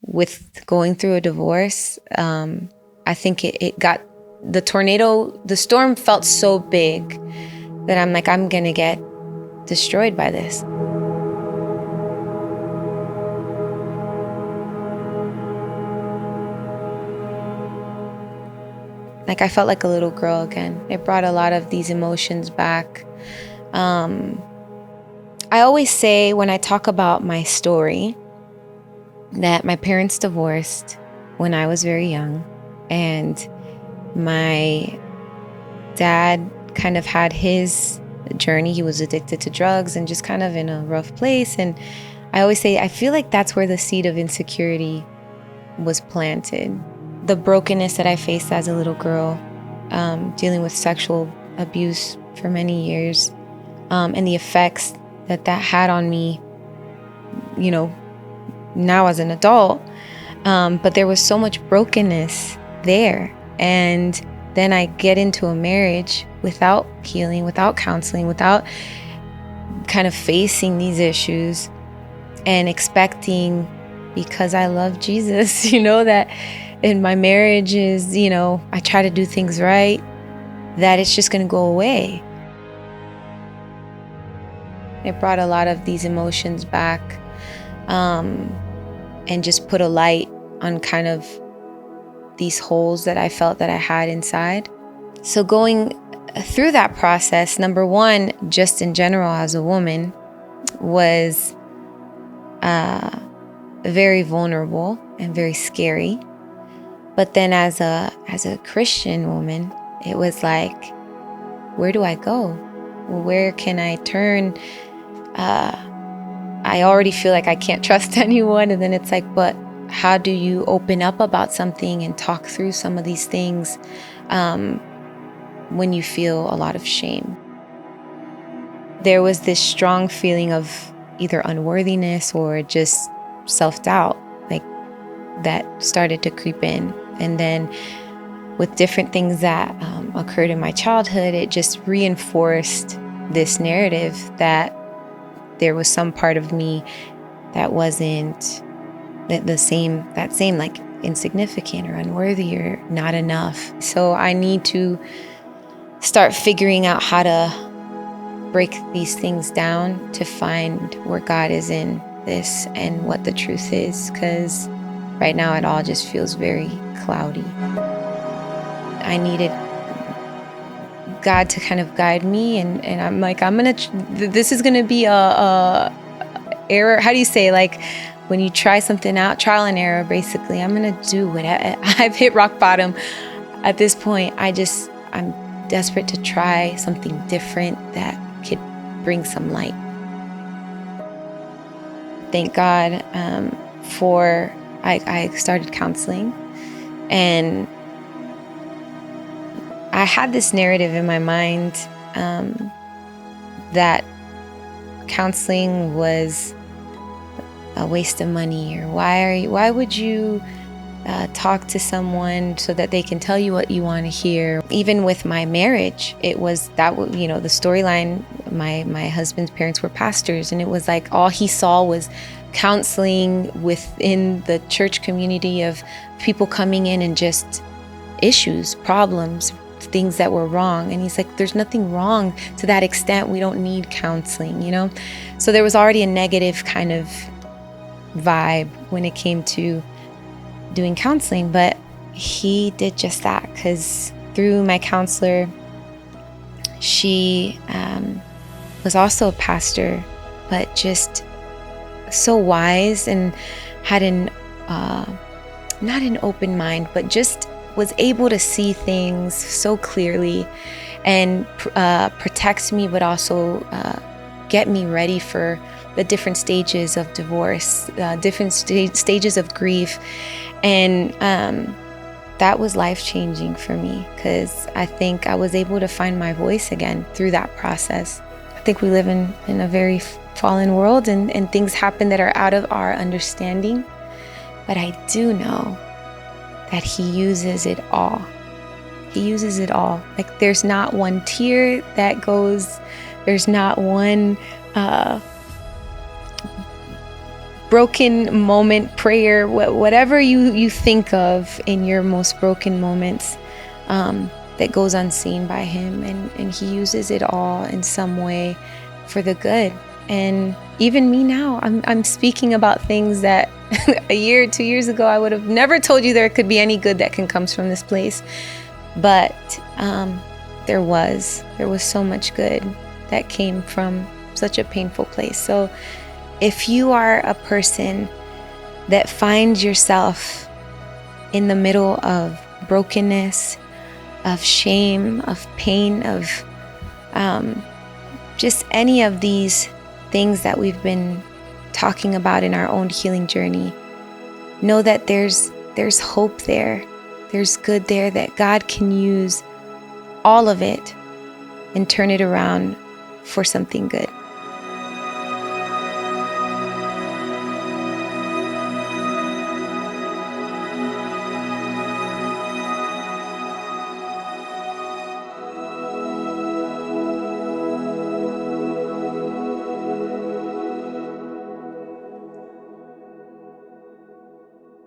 with going through a divorce, I think it got the storm felt so big that I'm like, I'm going to get destroyed by this. Like, I felt like a little girl again. It brought a lot of these emotions back. I always say when I talk about my story that my parents divorced when I was very young, and my dad kind of had his journey. He was addicted to drugs and just kind of in a rough place. And I always say, I feel like that's where the seed of insecurity was planted. The brokenness that I faced as a little girl, dealing with sexual abuse for many years, and the effects that had on me, now as an adult. But there was so much brokenness there. And then I get into a marriage without healing, without counseling, without kind of facing these issues and expecting, because I love Jesus, that in my marriage is, I try to do things right, that it's just going to go away. It brought a lot of these emotions back, and just put a light on kind of these holes that I felt that I had inside. So going through that process, number one, just in general as a woman, was very vulnerable and very scary. But then as a Christian woman, it was like, where do I go? Where can I turn? I already feel like I can't trust anyone. And then it's like, but how do you open up about something and talk through some of these things when you feel a lot of shame? There was this strong feeling of either unworthiness or just self-doubt, like that started to creep in. And then with different things that occurred in my childhood, it just reinforced this narrative that there was some part of me that wasn't that same like insignificant or unworthy or not enough. So I need to start figuring out how to break these things down to find where God is in this and what the truth is, because right now it all just feels very cloudy. I needed God to kind of guide me, and I'm like, this is gonna be a error. How do you say, like, when you try something out, trial and error, basically. I'm gonna do it. I've hit rock bottom. At this point, I'm desperate to try something different that could bring some light. Thank God for I started counseling, and I had this narrative in my mind that counseling was a waste of money, or why would you talk to someone so that they can tell you what you want to hear. Even with my marriage, it was that, the storyline. My husband's parents were pastors, and it was like all he saw was counseling within the church community of people coming in and just issues, problems, things that were wrong. And he's like, there's nothing wrong to that extent. We don't need counseling, So there was already a negative kind of vibe when it came to doing counseling. But he did just that, because through my counselor, she was also a pastor, but just so wise and had not an open mind, but just was able to see things so clearly and protect me, but also get me ready for the different stages of divorce, different stages of grief. And that was life-changing for me, because I think I was able to find my voice again through that process. I think we live in a very fallen world, and things happen that are out of our understanding. But I do know that he uses it all. He uses it all. Like, there's not one tear that goes, there's not one broken moment prayer, whatever you think of in your most broken moments, that goes unseen by him, and he uses it all in some way for the good. And even me now, I'm speaking about things that a year, 2 years ago, I would have never told you there could be any good that can come from this place. But there was so much good that came from such a painful place. So if you are a person that finds yourself in the middle of brokenness, of shame, of pain, of just any of these things that we've been talking about in our own healing journey, know that there's hope there. There's good there, that God can use all of it and turn it around for something good.